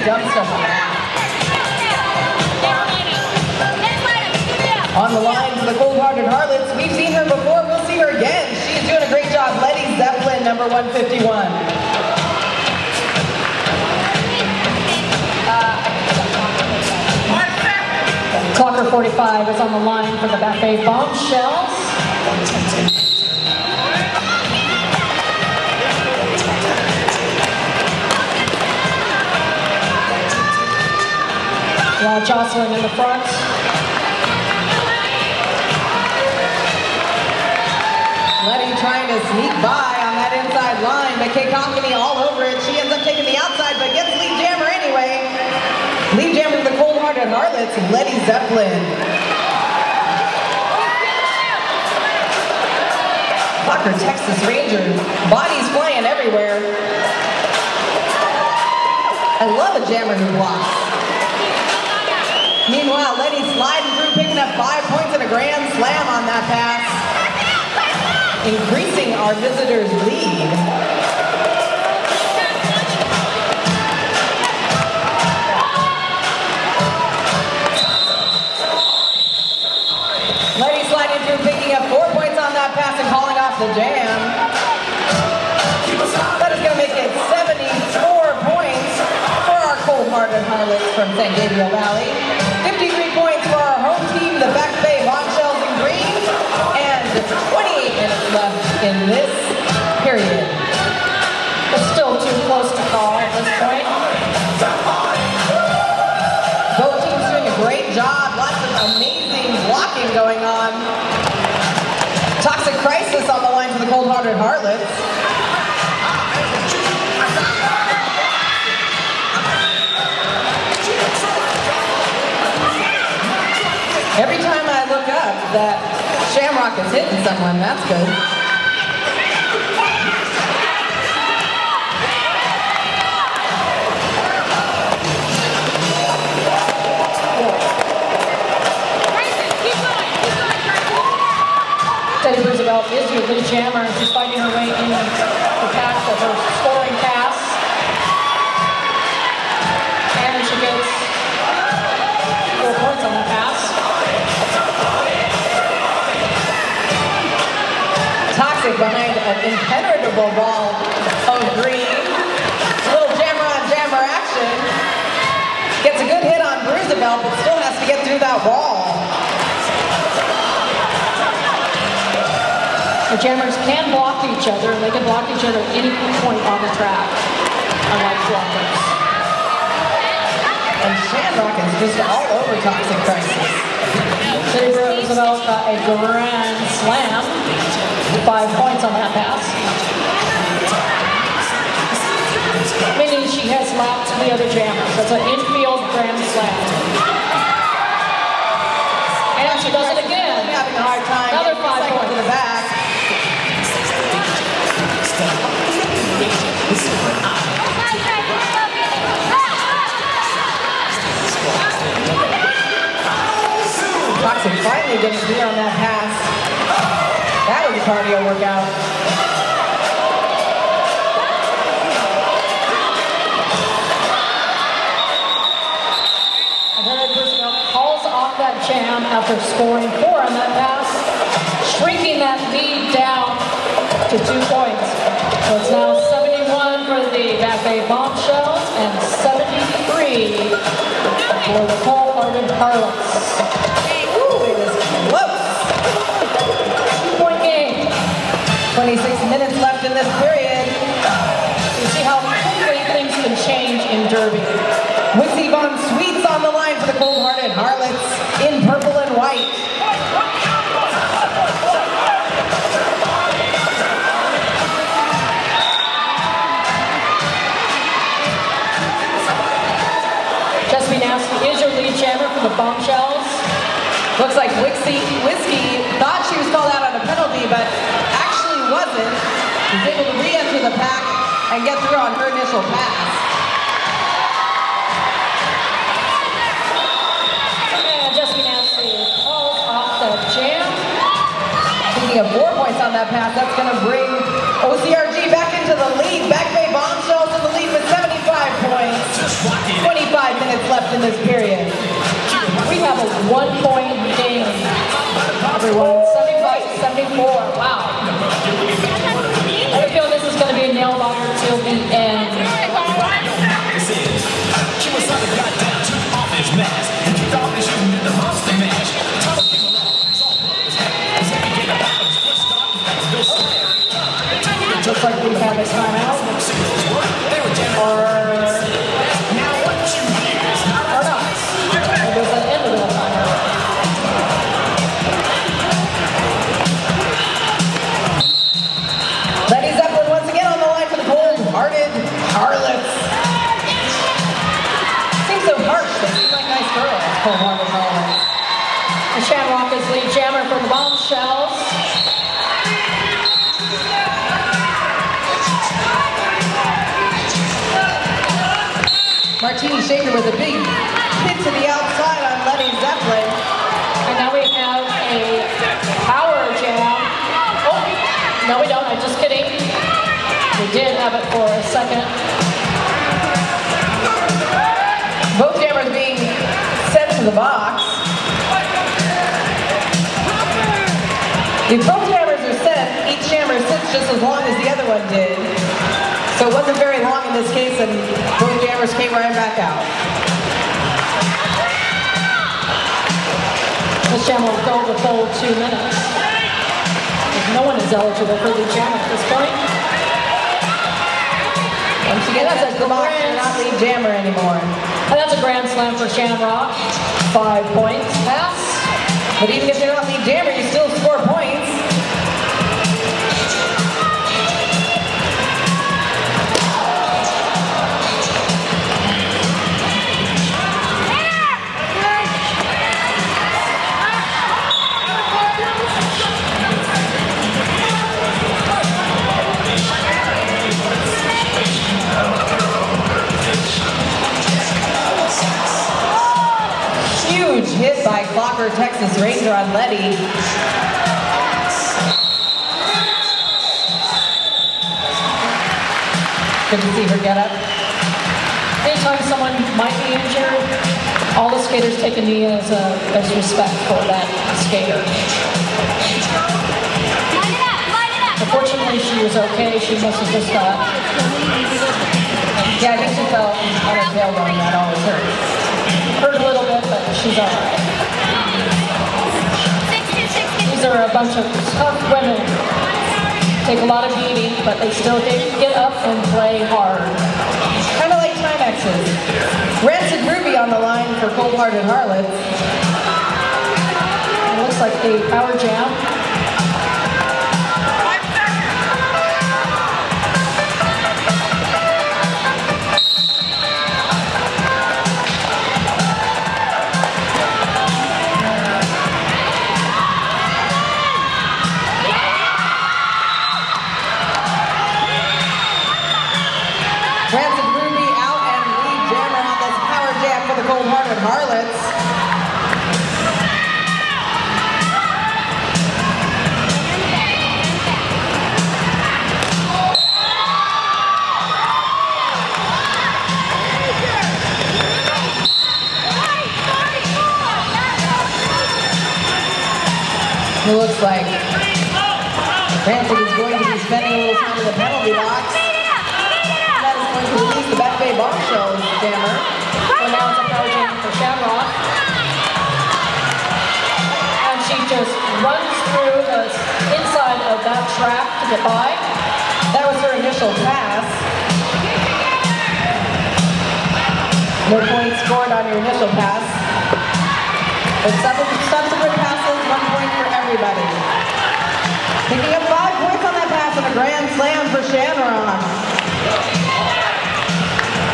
dumb stuff on that. On the line for the Cold-Hearted Harlots, we've seen her before, we'll see her again. She's doing a great job. Letty Zeppelin, number 151. Clocker 45 is on the line for the Buffet Bombshells. While Jocelyn in the front. Letty trying to sneak by on that inside line, but Cacophony all over it. She ends up taking the outside, but gets Lead Jammer anyway. Lead Jammer for the Cold-Hearted Harlots, Letty Zeppelin. Clocker, Texas Ranger, bodies flying everywhere. I love a jammer who blocks. Meanwhile, Letty sliding through, picking up 5 points and a grand slam on that pass, increasing our visitors' lead. Letty sliding through, picking up 4 points on that pass and calling off the jam. That is going to make it 74 points for our Cold-Hearted Harlots from San Gabriel Valley. 53 points for our home team, the Back Bay Bombshells in green, and 28 minutes left in this period. It's still too close to call at this point. Both teams doing a great job. Lots of amazing blocking going on. Toxic Crisis on the line for the Cold-Hearted Harlots. Every time I look up, that Shamrock is hitting someone. That's good. Teddy Roosevelt is your lead jammer, and she's fighting her way in the pack for her scoring pass. And she gets 4 points on that pass. Toxic behind an impenetrable ball of green. Little jammer on jammer action. Gets a good hit on Roosevelt, but still has to get through that wall. The jammers can block each other, and they can block each other at any point on the track, unlike blockers. And Shamrock is just all over Toxic Crisis. Teddy Roosevelt got a grand slam, 5 points on that pass. Meaning she has lapped the other jammers. That's an infield grand slam. And she does it again. Having a hard time. Another 5 points to the back. Toxic finally getting clear on that pass. That was a cardio workout. Teddy Roosevelt calls off that jam after scoring 4 on that pass, shrinking that lead down to 2 points. So it's now 71 for the Back Bay Bombshells and 73 for the Cold-Hearted Harlots. Ooh, it is close. 2-point game. 26 minutes left in this period. You see how quickly things can change in Derby. Wixie Von Sweets on the line for the Cold-Hearted Harlots in purple and white. Is your lead jammer for the Bombshells. Looks like Whiskey thought she was called out on a penalty, but actually wasn't. She's able to re-enter the pack and get through on her initial pass. And Jessica Nancy calls off the jam. Picking up 4 points on that pass, that's going to bring OCRG back into the lead. Back Bay Bombshells in the lead with 75 points. 20 in this period. We have a 1-point game, everyone. 75-74. Wow. I feel this is going to be a nail biter till the end. Looks like we have a timeout. Or not. It was an end of the timeout. Letty Zeppelin once again on the line for the Hearted Harlots. Seems so harsh. They seem like nice girls, Hearted Harlots. The Shamrock is lead jammer for the Bombshells. Martini Shaker with a big hit to the outside on Letty Zeppelin. And now we have a power jam. Oh, no we don't, I'm just kidding. We did have it for a second. Both jammers being sent to the box. If both jammers are sent, each jammer sits just as long as the other one did. So it wasn't very long in this case, and both jammers came right back out. This jam will go the full 2 minutes. No one is eligible for the jam at this point. Once you get sent to the box, you're not lead jammer anymore. And that's a grand slam for Shamrock. 5 points. Pass. But even if you're not lead jammer, you still score points. Huge hit by Clocker Texas Ranger on Letty. Good to see her get up. Anytime someone might be injured, all the skaters take a knee as respect for that skater. Unfortunately, she was okay. She must have just got... Yeah, I think she fell on her tailbone. That always hurts. Hurt a little bit, but she's all right. These are a bunch of tough women. Take a lot of beating, but they still get up and play hard. Kind of like Timexes. Rancid Ruby on the line for Cold-Hearted Harlots. It looks like a power jam. Rancid Ruby out and lead jammer on this power jam for the Cold-Hearted Harlots. It looks like Rancid is going to be spending a little time in the penalty box. That is going to release the Back Bay Bombshells jammer. So now it's a power jam for Shamrock. And she just runs through the inside of that track to get by. That was her initial pass. No points scored on your initial pass. But subsequent passes, 1 point for everybody. Picking up 5 points on that pass and a grand slam for Shamrock.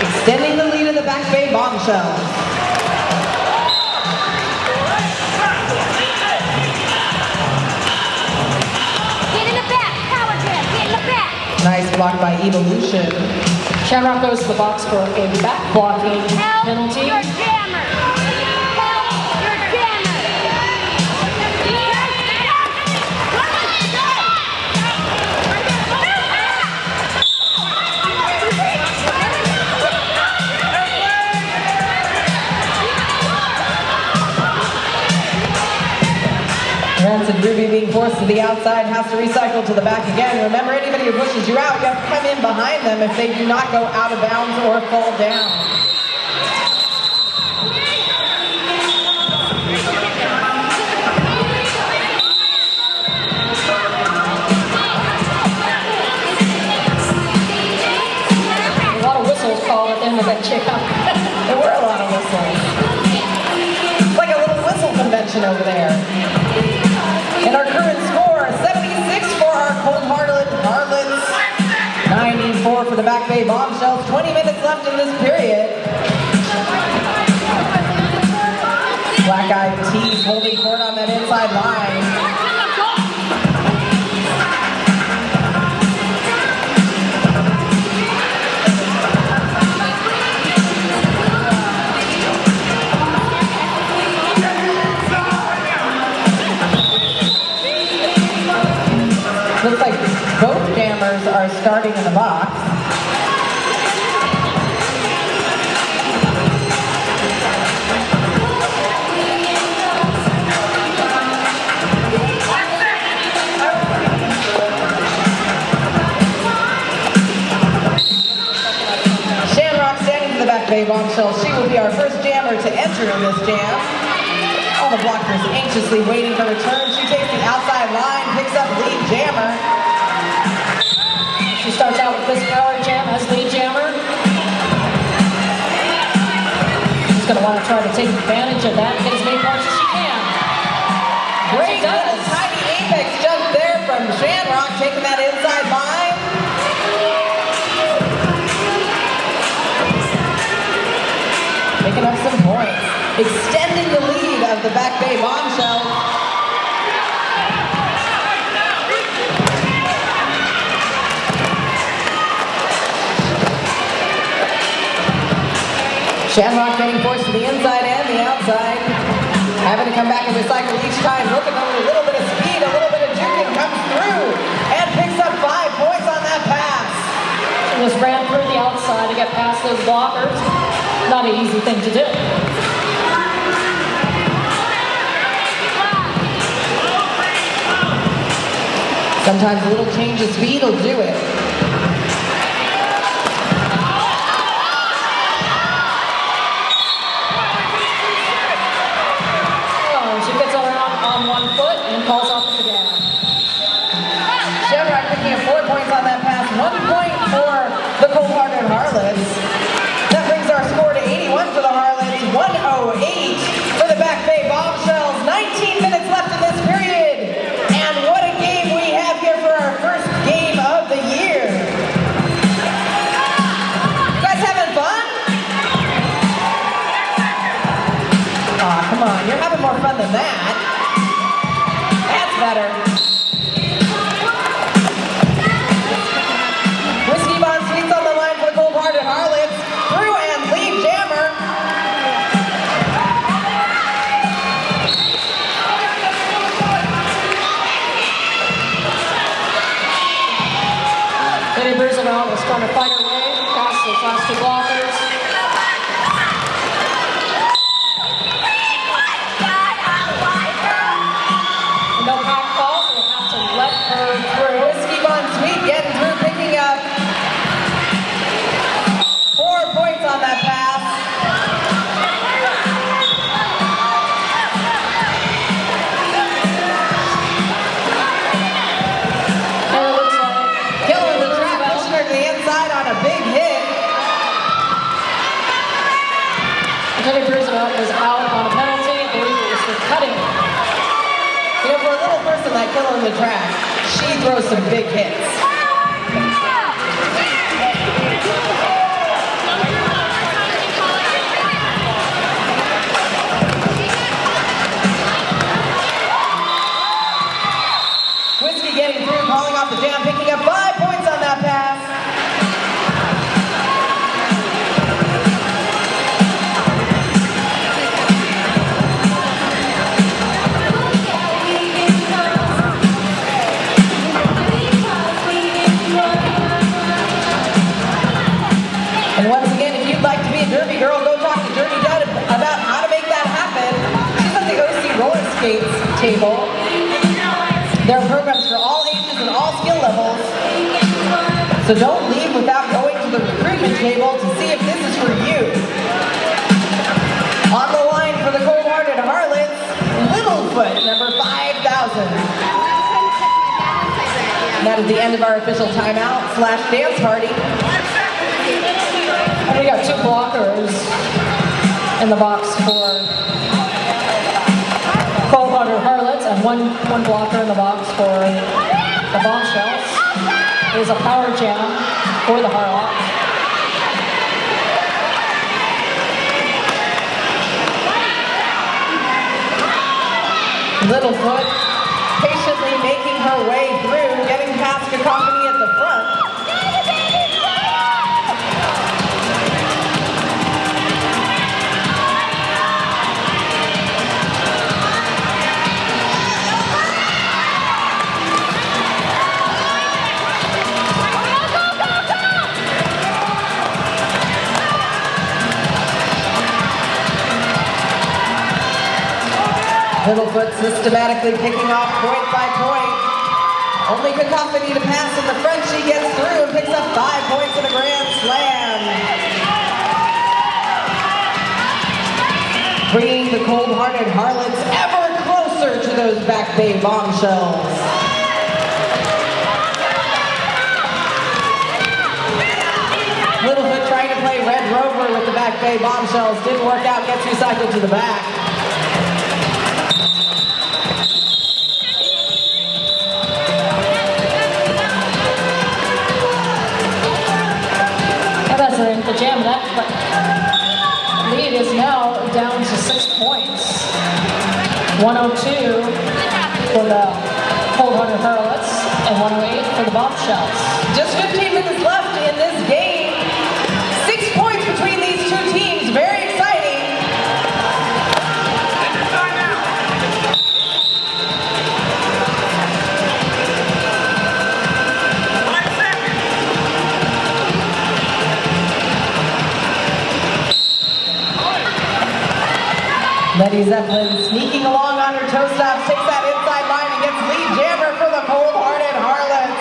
Extending the lead of the Back Bay Bombshells. Get in the back, power jam, get in the back. Nice block by Evolution. Shamrock goes to the box for a back blocking Help penalty. your jammer. Help your jammer. being forced to the outside has to recycle to the back again. Remember, anybody who pushes you out, you have to come in behind them if they do not go out of bounds or fall down. A lot of whistles called at the end of that jam. There were a lot of whistles. It's like a little whistle convention over there. And our current score, 76 for our Cold-Hearted Harlots, 94 for the Back Bay Bombshells. 20 minutes left in this period. Black-eyed Tees holding court on that inside line. Looks like both jammers are starting in the box. Shamrock standing to the Back Bay Bombshells. She will be our first jammer to enter in this jam. All the blockers anxiously waiting for return. She takes the outside line, picks up lead jammer. She starts out with this power jam as lead jammer. She's going to want to try to take advantage of that and get as many parts as she can. Great little tiny apex jump there from Shamrock, taking that inside line. Picking up some points. Extending the lead of the Back Bay Bombshells. Shamrock getting forced to the inside and the outside. Having to come back and recycle each time. Looking over a little bit of speed, a little bit of juking, comes through and picks up 5 points on that pass. She just ran through the outside to get past those blockers. Not an easy thing to do. Sometimes a little change of speed will do it. Oh, she gets around on 1 foot and falls off the gas. Shamrock picking up 4 points on that pass. 1 point for the Cold-Hearted Harlots. That brings our score to 81 for the Harlots, 108 for the Back Bay Bombshells. 19 minutes left in this period. And what a game we have here for our first game of the year. You guys having fun? Aw, come on, you're having more fun than that. That's better. Whiskey Bon Sweets on the line for the Cold-Hearted Harlots. Through and lead jammer. Jenny Brizabel was trying to fight her way past those last 2 blockers. And no pack falls, so we'll have to let her through. Whiskey Bon Sweet getting through, picking up 4 points on that pass. And it looks like Killing the track, pushing her to the inside on a big hit. Jenny Brizabel was out on a penalty. I believe it was for cutting. You know, for a little person like killing the track, she throws some big hits. Whiskey getting through, calling off the jam, picking up 5 points on that pass. And once again, if you'd like to be a derby girl, go talk to Dirty Dud about how to make that happen. She's at the OC roller skates table. There are programs for all ages and all skill levels. So don't leave without going to the recruitment table to see if this is for you. On the line for the Cold-Hearted Harlots, Littlefoot, number 5,000. And that is the end of our official timeout / dance party. And we got 2 blockers in the box for Cold-Hearted Harlots and one blocker in the box for the Bombshells. It is a power jam for the Harlots. Littlefoot patiently making her way through, getting past Cacophony at the front. Littlefoot systematically picking off point by point. Only Cacophony to pass in the front. She gets through and picks up 5 points in a grand slam. Bringing the Cold-Hearted Harlots ever closer to those Back Bay Bombshells. Littlefoot trying to play Red Rover with the Back Bay Bombshells. Didn't work out, gets recycled to the back. The jam, that lead is now down to 6 points. 102 for the Cold-Hearted Harlots and 108 for the Bombshells. Just 15 minutes left in this game. 6 points between these 2 teams. Very exciting. Letty Zeppelin sneaking along on her toe stops, takes that inside line and gets lead jammer for the Cold-Hearted Harlots.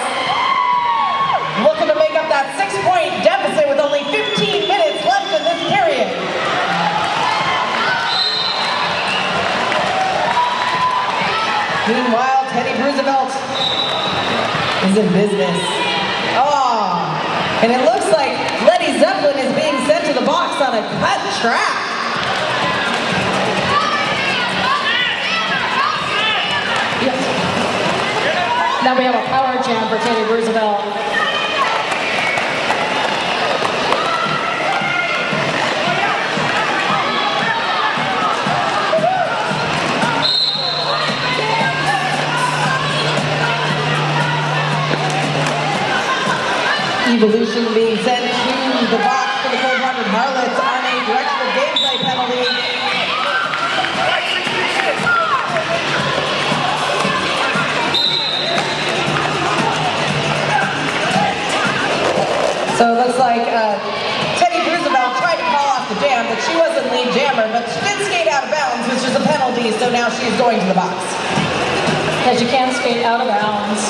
Looking to make up that 6-point deficit with only 15 minutes left in this period. Meanwhile, Teddy Roosevelt is in business. Oh, and it looks like Letty Zeppelin is being sent to the box on a cut track. Now we have a power jam for Teddy Roosevelt. Evolution being sent to the box for the Cold-Hearted Harlots on a directional gameplay penalty. So it looks like Teddy Roosevelt tried to call off the jam, but she wasn't lead jammer, but she did skate out of bounds, which is a penalty, so now she's going to the box. Because you can't skate out of bounds.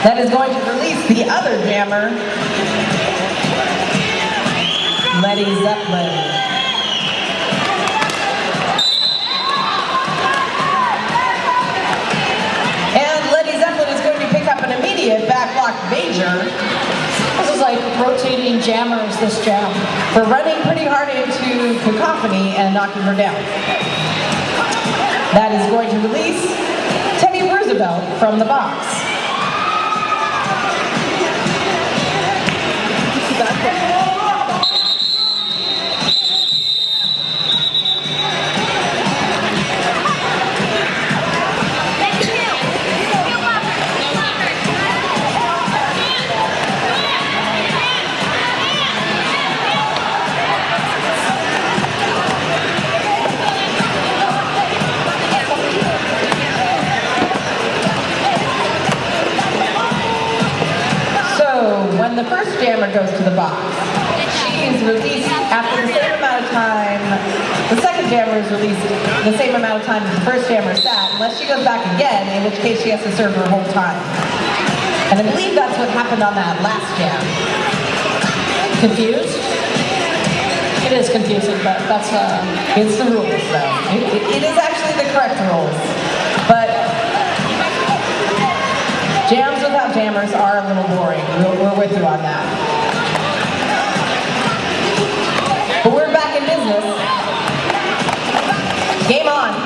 That is going to release the other jammer, Letty Zeppelin. And Letty Zeppelin is going to pick up an immediate backlock major. This is like rotating jammers, this jam. For running pretty hard into Cacophony and knocking her down. That is going to release Teddy Roosevelt from the box. When the first jammer goes to the box, she is released after the same amount of of time, the second jammer is released the same amount of time as the first jammer sat, unless she goes back again, in which case she has to serve her whole time. And I believe that's what happened on that last jam. Confused? It is confusing, but that's It's the rules, though. It is actually the correct rules. But jams without jammers are a little boring. We're with you on that. But we're back in business. Game on.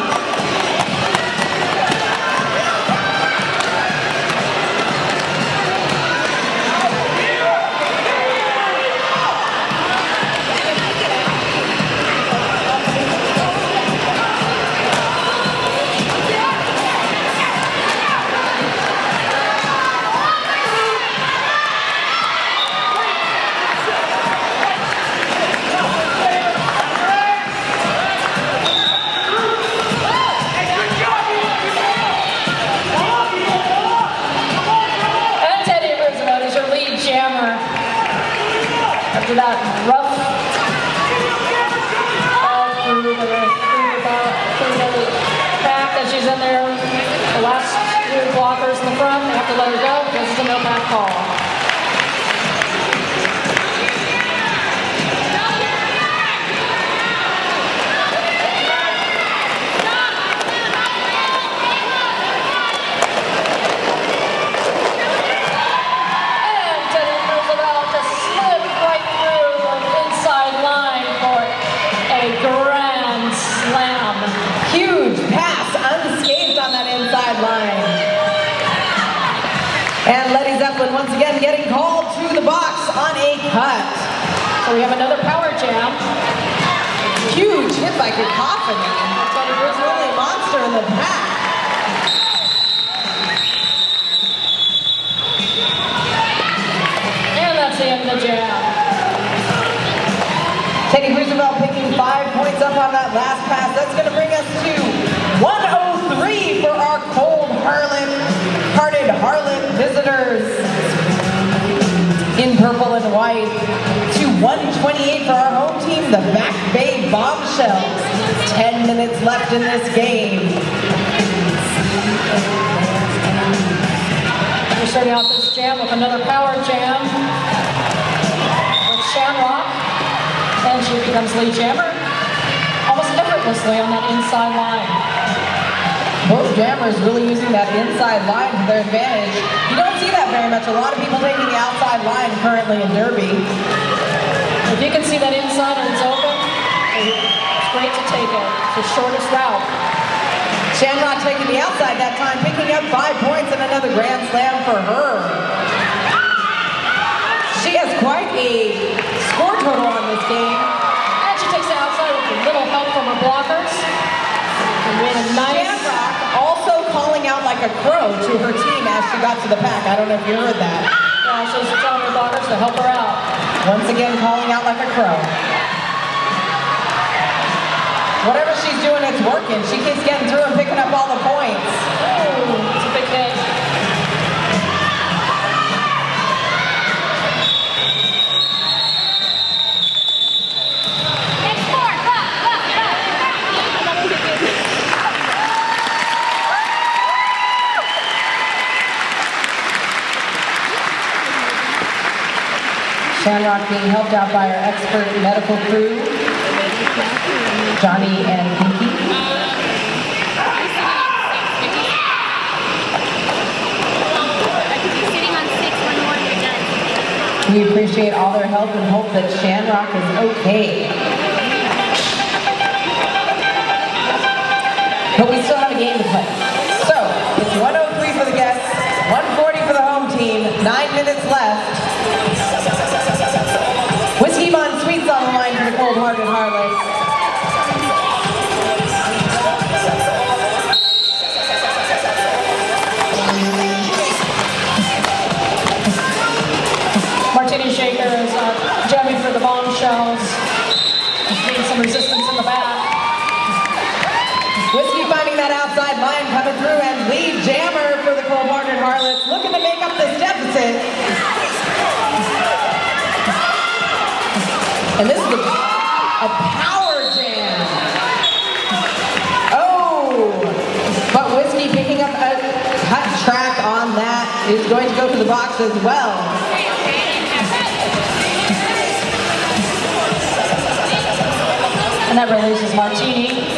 After that rough through the pack that she's in there, the last two blockers in the front, they have to let her go because it's a no pack call. Once again getting called to the box on a cut. So we have another power jam. Huge hit by cacophony. There's really a monster in the pack. And that's the end of the jam. Teddy Roosevelt picking 5 points up on that last pass. That's going to bring us to 103 for our Hearted Harlot visitors in purple and white, to 128 for our home team, the Back Bay Bombshells. 10 minutes left in this game. We're starting off this jam with another power jam with Shamrock, and she becomes lead jammer almost effortlessly on that inside line. Both jammers really using that inside line to their advantage. You don't see that very much. A lot of people taking the outside line currently in Derby. If you can see that inside and it's open, it's great to take it. It's the shortest route. Shamrock taking the outside that time, picking up 5 points and another grand slam for her. She has quite a score total on this game. And she takes the outside with a little help from her blockers. And we had a nice... Shamrock also calling out like a crow to her team as she got to the pack. I don't know if you heard that. Yeah, she's telling her blockers to help her out. Once again, calling out like a crow. Whatever she's doing, it's working. She keeps getting through and picking up all the points. Ooh, it's a big hit. Shamrock being helped out by our expert medical crew, Johnny and Pinky. We appreciate all their help and hope that Shamrock is okay. But we still have a game to play. So, it's 103 for the guests, 140 for the home team, 9 minutes left. Whiskey Bond Sweets on the line for the Hearted Harlots. Martini Shaker is jamming for the Bombshells. Getting some resistance in the back. Whiskey finding that outside line coming through, and lead jammer for the Hearted Harlots looking to make up this deficit. And this is a power is going to go to the box as well. And that releases Martini.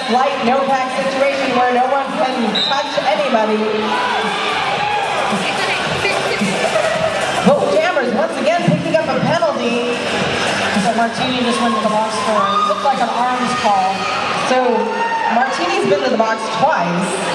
Slight no-pack situation where no one can touch anybody. Both jammers once again picking up a penalty. So Martini just went to the box for it. Looked like an arms call. So Martini's been to the box twice.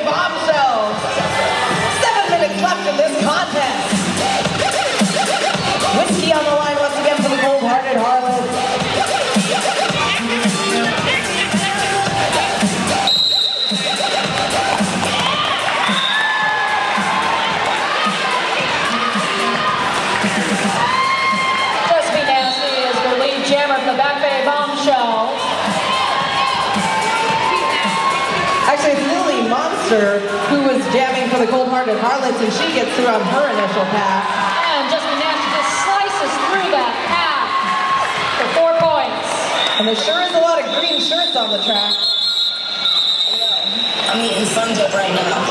Bombshells. 7 minutes left in this contest. Whiskey on the line once again for the cold-hearted Harlots. Just Be Nasty is your lead jammer for the Back Bay Bombshells. Actually, it's Lily Monster who was jamming for the cold-hearted Harlots, and she gets through on her initial pass. And Just Be Nasty just slices through that path for 4 points. And there sure is a lot of green shirts on the track. I'm eating Sunday right now.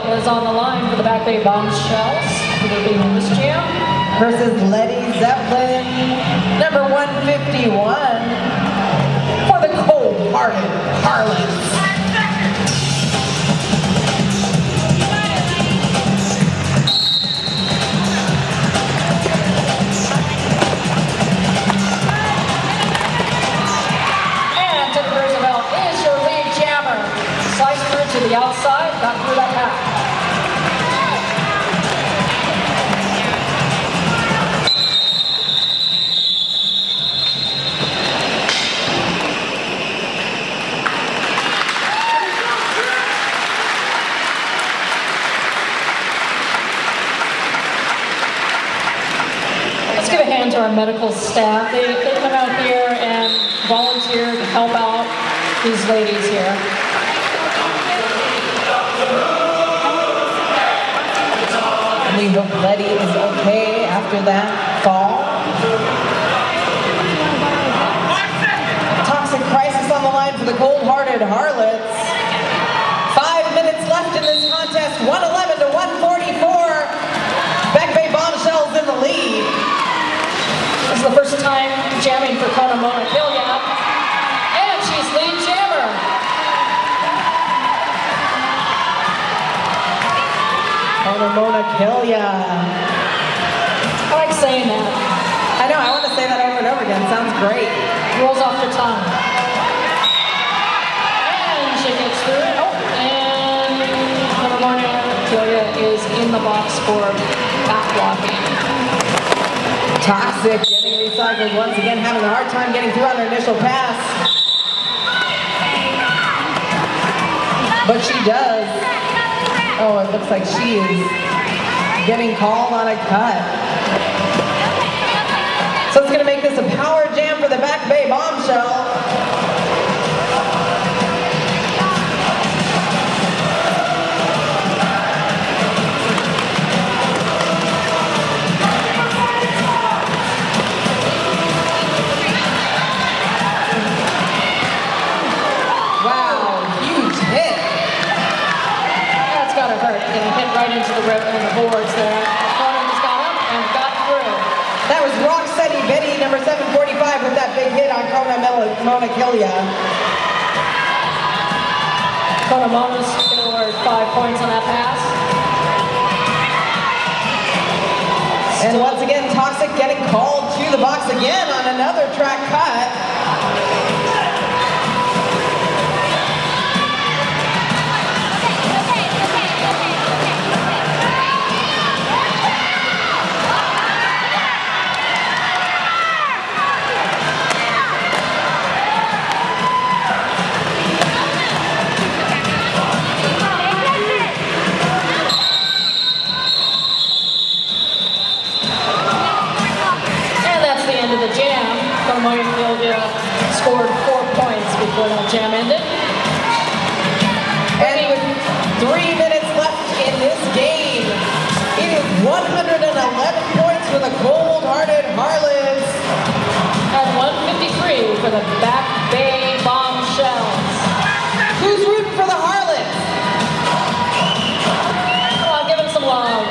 Is on the line for the Back Bay Bombshells. They're being in this jam. Versus Letty Zeppelin, number 151, for the cold-hearted Harlots. And Teddy Roosevelt is your lead jammer. Sliced through to the outside, got through that path. Let's give a hand to our medical staff. They come out here and volunteer to help out these ladies here. We hope Letty is okay after that fall. Toxic crisis on the line for the cold-hearted Harlots. 5 minutes left in this contest, 111 to 144. Back Bay Bombshells in the lead. This is the first time jamming for Mona Killian. And she's lead jammer. Mona Killian. I like saying that. I know, I want to say that over and over again. Sounds great. Rolls off the tongue. And she gets through it. Oh, and Mona Killian is in the box for back blocking. Toxic getting recycled once again, having a hard time getting through on her initial pass. But she does. Oh, it looks like she is getting called on a cut. So it's going to make this a power jam for the Back Bay Bombshell. getting hit right into the rib and the boards there. Opponents got up and got through. That was Rocksteady Betty, number 745, with that big hit on Kona Monakilia. Kona Mona scored 5 points on that pass. And once again, Toxic getting called to the box again on another track cut. Scored 4 points before that jam ended. And with 3 minutes left in this game, it is 111 points for the Cold-Hearted Harlots. And 153 for the Back Bay Bombshells. Who's rooting for the Harlots? Come on, give them some love.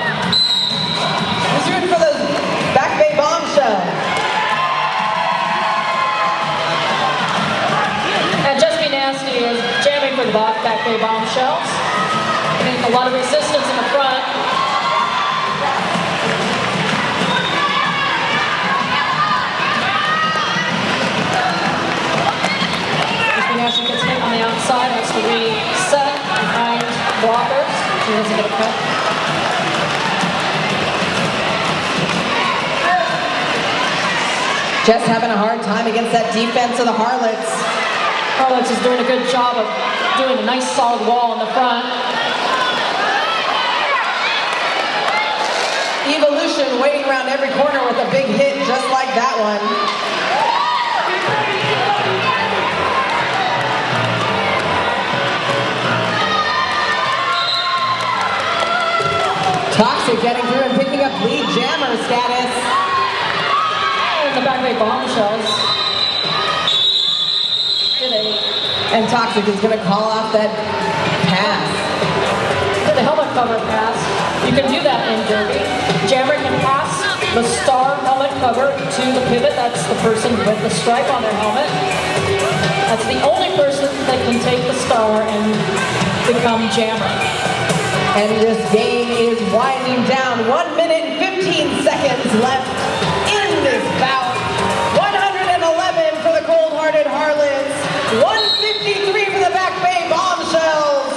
Who's rooting for the Back Bay Bombshells? And Just Be Nasty is jamming for the Back Bay Bombshells. Getting a lot of resistance in the front. Just Be Nasty gets hit on the outside, has to reset behind blockers. She doesn't get a cut. Just having a hard time against that defense of the Harlots. Harlots is doing a good job of doing a nice solid wall in the front. Evolution waiting around every corner with a big hit just like that one. Toxic getting through and picking up lead jammer status. And the Back Bay Bombshells. And Toxic is going to call off that pass. The helmet cover pass. You can do that in Derby. Jammer can pass the star helmet cover to the pivot. That's the person with the stripe on their helmet. That's the only person that can take the star and become Jammer. And this game is winding down. 1 minute and 15 seconds left in this bout. 111 for the Cold-Hearted Harlots. 153 for the Back Bay Bombshells.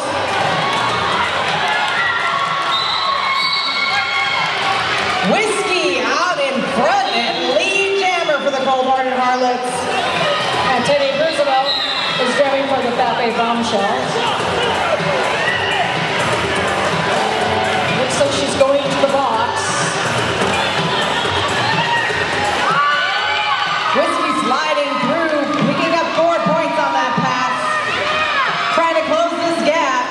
Whiskey out in front and lead jammer for the Cold-Hearted Harlots. And Teddy Roosevelt is jamming for the Back Bay Bombshells. Looks like she's going to the box. Whiskey sliding through, picking up 4 points on that pass. Trying to close this gap.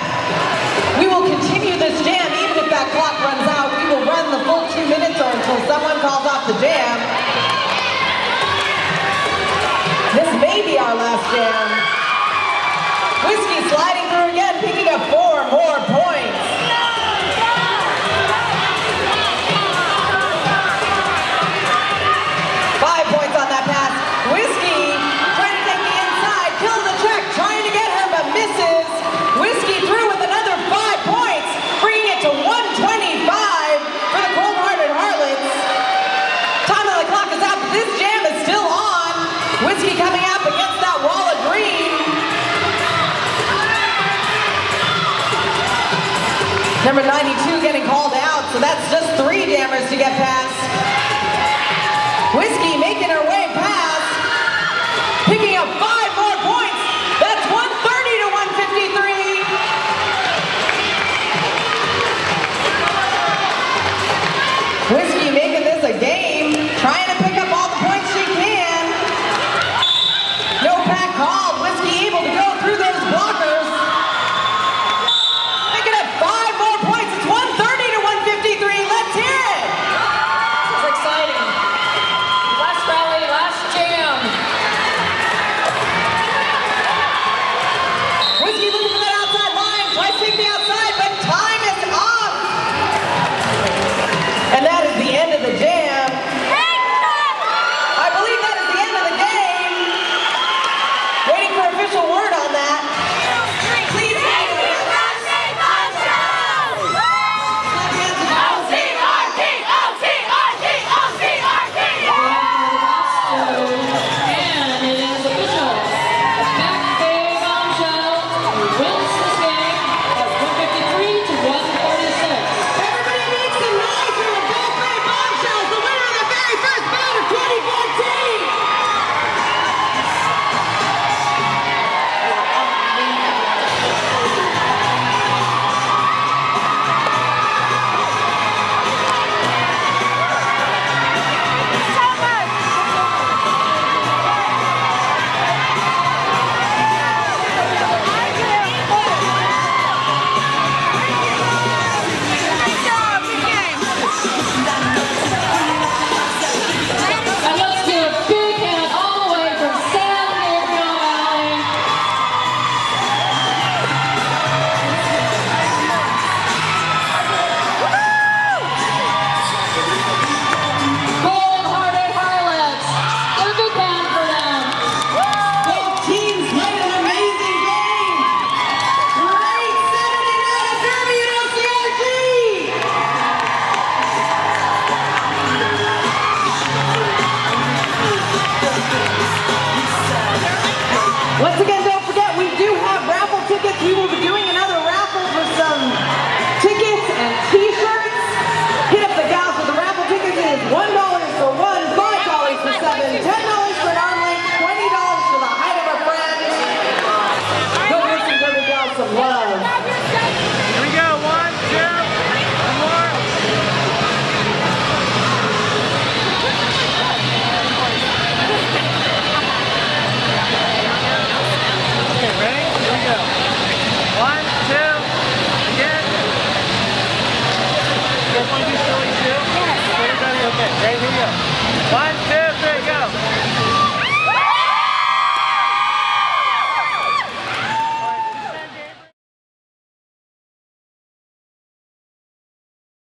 We will continue this jam even if that clock runs out. We will run the full 2 minutes or until someone calls off the jam. This may be our last jam. Whiskey sliding through again, picking up 4 more points. Whiskey trying to take the inside, kills the track, trying to get her, but misses. Whiskey through with another 5 points, bringing it to 125 for the Cold-Hearted Harlots. Time on the clock is out, but this jam is still on. Whiskey coming up against that wall of green. Number 92 getting called out, so that's just 3 jammers to get past. Whiskey making her way past. Picking up 5 more points. That's 130 to 153. Whiskey making this a game. Trying to pick up all the points she can. No pack called. Whiskey able to go through those blockers. Picking up 5 more points. It's 130 to 153. Let's hear it. This is exciting. Okay, here we go. 1, 2.